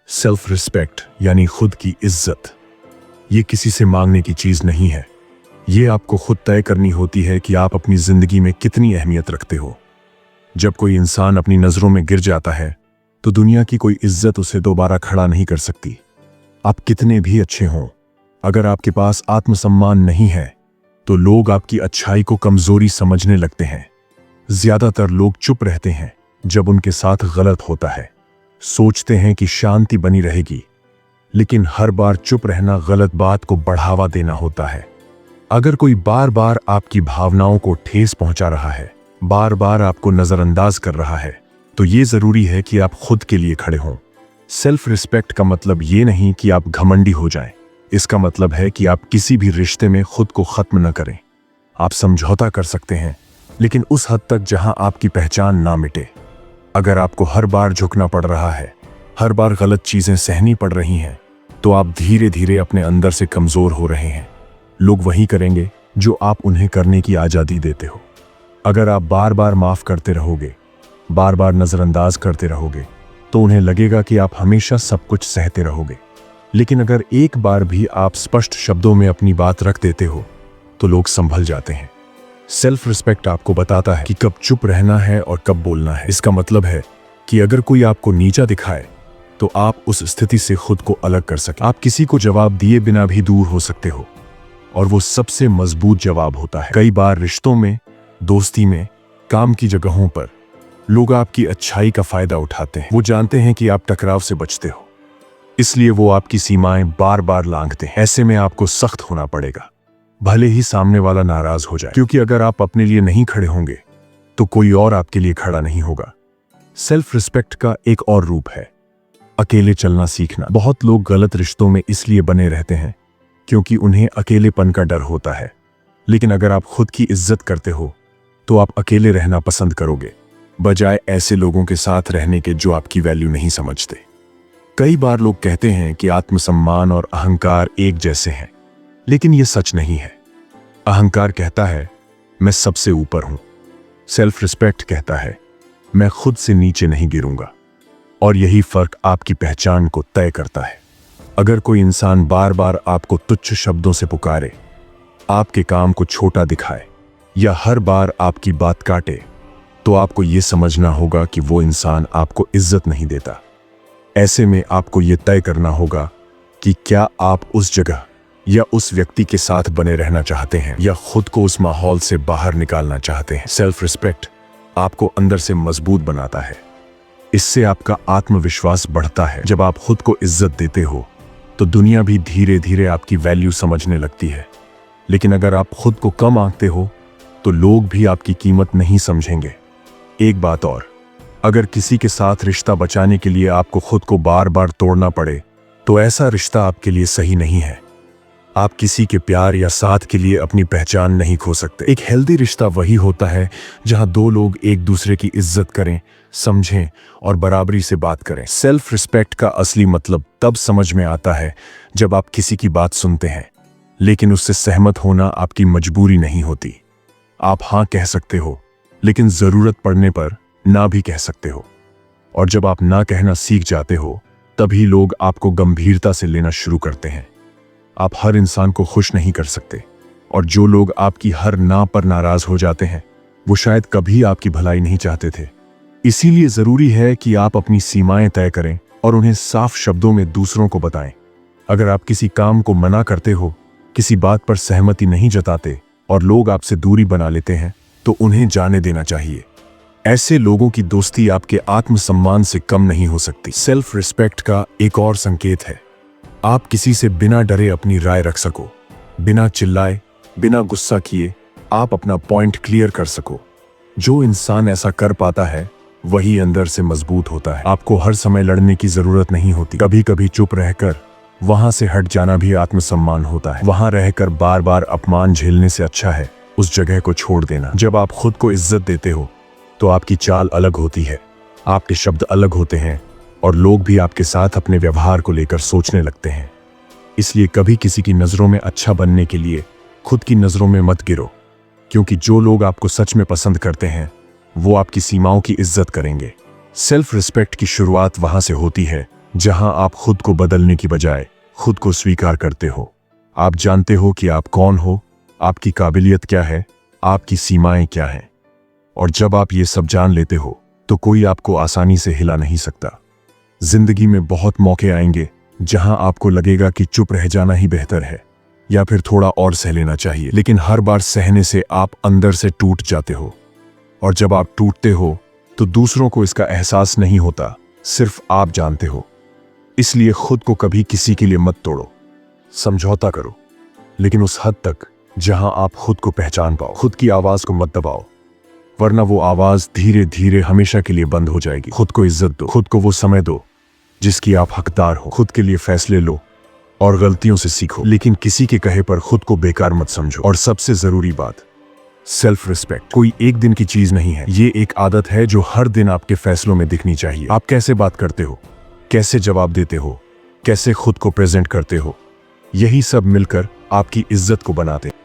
Self respect यानी खुद की इज्जत, ये किसी से मांगने की चीज नहीं है। ये आपको खुद तय करनी होती है कि आप अपनी जिंदगी में कितनी अहमियत रखते हो। जब कोई इंसान अपनी नजरों में गिर जाता है तो दुनिया की कोई इज्जत उसे दोबारा खड़ा नहीं कर सकती। आप कितने भी अच्छे हों, अगर आपके पास आत्मसम्मान नहीं है तो लोग आपकी अच्छाई को कमजोरी समझने लगते हैं। ज्यादातर लोग चुप रहते हैं जब उनके साथ गलत होता है, सोचते हैं कि शांति बनी रहेगी, लेकिन हर बार चुप रहना गलत बात को बढ़ावा देना होता है। अगर कोई बार बार आपकी भावनाओं को ठेस पहुंचा रहा है, बार बार आपको नजरअंदाज कर रहा है, तो ये जरूरी है कि आप खुद के लिए खड़े हों। सेल्फ रिस्पेक्ट का मतलब ये नहीं कि आप घमंडी हो जाएं। इसका मतलब है कि आप किसी भी रिश्ते में खुद को खत्म न करें। आप समझौता कर सकते हैं, लेकिन उस हद तक जहां आपकी पहचान ना मिटे। अगर आपको हर बार झुकना पड़ रहा है, हर बार गलत चीजें सहनी पड़ रही हैं, तो आप धीरे धीरे अपने अंदर से कमजोर हो रहे हैं। लोग वही करेंगे जो आप उन्हें करने की आजादी देते हो। अगर आप बार बार माफ करते रहोगे, बार बार नजरअंदाज करते रहोगे, तो उन्हें लगेगा कि आप हमेशा सब कुछ सहते रहोगे। लेकिन अगर एक बार भी आप स्पष्ट शब्दों में अपनी बात रख देते हो तो लोग संभल जाते हैं। सेल्फ रिस्पेक्ट आपको बताता है कि कब चुप रहना है और कब बोलना है। इसका मतलब है कि अगर कोई आपको नीचा दिखाए तो आप उस स्थिति से खुद को अलग कर सकें। आप किसी को जवाब दिए बिना भी दूर हो सकते हो, और वो सबसे मजबूत जवाब होता है। कई बार रिश्तों में, दोस्ती में, काम की जगहों पर लोग आपकी अच्छाई का फायदा उठाते हैं। वो जानते हैं कि आप टकराव से बचते हो, इसलिए वो आपकी सीमाएं बार बार लांघते हैं। ऐसे में आपको सख्त होना पड़ेगा, भले ही सामने वाला नाराज हो जाए, क्योंकि अगर आप अपने लिए नहीं खड़े होंगे तो कोई और आपके लिए खड़ा नहीं होगा। सेल्फ रिस्पेक्ट का एक और रूप है अकेले चलना सीखना। बहुत लोग गलत रिश्तों में इसलिए बने रहते हैं क्योंकि उन्हें अकेलेपन का डर होता है। लेकिन अगर आप खुद की इज्जत करते हो तो आप अकेले रहना पसंद करोगे, बजाय ऐसे लोगों के साथ रहने के जो आपकी वैल्यू नहीं समझते। कई बार लोग कहते हैं कि आत्मसम्मान और अहंकार एक जैसे हैं, लेकिन यह सच नहीं है। अहंकार कहता है मैं सबसे ऊपर हूं, सेल्फ रिस्पेक्ट कहता है मैं खुद से नीचे नहीं गिरूंगा। और यही फर्क आपकी पहचान को तय करता है। अगर कोई इंसान बार बार आपको तुच्छ शब्दों से पुकारे, आपके काम को छोटा दिखाए या हर बार आपकी बात काटे, तो आपको यह समझना होगा कि वो इंसान आपको इज्जत नहीं देता। ऐसे में आपको यह तय करना होगा कि क्या आप उस जगह या उस व्यक्ति के साथ बने रहना चाहते हैं या खुद को उस माहौल से बाहर निकालना चाहते हैं। सेल्फ रिस्पेक्ट आपको अंदर से मजबूत बनाता है। इससे आपका आत्मविश्वास बढ़ता है। जब आप खुद को इज्जत देते हो तो दुनिया भी धीरे धीरे आपकी वैल्यू समझने लगती है। लेकिन अगर आप खुद को कम आंकते हो तो लोग भी आपकी कीमत नहीं समझेंगे। एक बात और, अगर किसी के साथ रिश्ता बचाने के लिए आपको खुद को बार बार तोड़ना पड़े तो ऐसा रिश्ता आपके लिए सही नहीं है। आप किसी के प्यार या साथ के लिए अपनी पहचान नहीं खो सकते। एक हेल्दी रिश्ता वही होता है जहां दो लोग एक दूसरे की इज्जत करें, समझें और बराबरी से बात करें। सेल्फ रिस्पेक्ट का असली मतलब तब समझ में आता है जब आप किसी की बात सुनते हैं, लेकिन उससे सहमत होना आपकी मजबूरी नहीं होती। आप हाँ कह सकते हो, लेकिन जरूरत पड़ने पर ना भी कह सकते हो। और जब आप ना कहना सीख जाते हो, तभी लोग आपको गंभीरता से लेना शुरू करते हैं। आप हर इंसान को खुश नहीं कर सकते, और जो लोग आपकी हर ना पर नाराज हो जाते हैं वो शायद कभी आपकी भलाई नहीं चाहते थे। इसीलिए जरूरी है कि आप अपनी सीमाएं तय करें और उन्हें साफ शब्दों में दूसरों को बताएं। अगर आप किसी काम को मना करते हो, किसी बात पर सहमति नहीं जताते और लोग आपसे दूरी बना लेते हैं, तो उन्हें जाने देना चाहिए। ऐसे लोगों की दोस्ती आपके आत्मसम्मान से कम नहीं हो सकती। सेल्फ रिस्पेक्ट का एक और संकेत है आप किसी से बिना डरे अपनी राय रख सको, बिना चिल्लाए, बिना गुस्सा किए आप अपना पॉइंट क्लियर कर सको। जो इंसान ऐसा कर पाता है वही अंदर से मजबूत होता है। आपको हर समय लड़ने की जरूरत नहीं होती। कभी कभी चुप रहकर वहां से हट जाना भी आत्मसम्मान होता है। वहां रहकर बार बार अपमान झेलने से अच्छा है उस जगह को छोड़ देना। जब आप खुद को इज्जत देते हो तो आपकी चाल अलग होती है, आपके शब्द अलग होते हैं और लोग भी आपके साथ अपने व्यवहार को लेकर सोचने लगते हैं। इसलिए कभी किसी की नजरों में अच्छा बनने के लिए खुद की नजरों में मत गिरो, क्योंकि जो लोग आपको सच में पसंद करते हैं वो आपकी सीमाओं की इज्जत करेंगे। सेल्फ रिस्पेक्ट की शुरुआत वहां से होती है जहां आप खुद को बदलने की बजाय खुद को स्वीकार करते हो। आप जानते हो कि आप कौन हो, आपकी काबिलियत क्या है, आपकी सीमाएं क्या हैं। और जब आप ये सब जान लेते हो तो कोई आपको आसानी से हिला नहीं सकता। जिंदगी में बहुत मौके आएंगे जहां आपको लगेगा कि चुप रह जाना ही बेहतर है या फिर थोड़ा और सह लेना चाहिए, लेकिन हर बार सहने से आप अंदर से टूट जाते हो। और जब आप टूटते हो तो दूसरों को इसका एहसास नहीं होता, सिर्फ आप जानते हो। इसलिए खुद को कभी किसी के लिए मत तोड़ो, समझौता करो, लेकिन उस हद तक जहां आप खुद को पहचान पाओ। खुद की आवाज को मत दबाओ, वरना वो आवाज धीरे धीरे हमेशा के लिए बंद हो जाएगी। खुद को इज्जत दो, खुद को वो समय दो जिसकी आप हकदार हो। खुद के लिए फैसले लो और गलतियों से सीखो, लेकिन किसी के कहे पर खुद को बेकार मत समझो। और सबसे जरूरी बात, सेल्फ रिस्पेक्ट कोई एक दिन की चीज नहीं है, ये एक आदत है जो हर दिन आपके फैसलों में दिखनी चाहिए। आप कैसे बात करते हो, कैसे जवाब देते हो, कैसे खुद को प्रेजेंट करते हो, यही सब मिलकर आपकी इज्जत को बनाते हैं।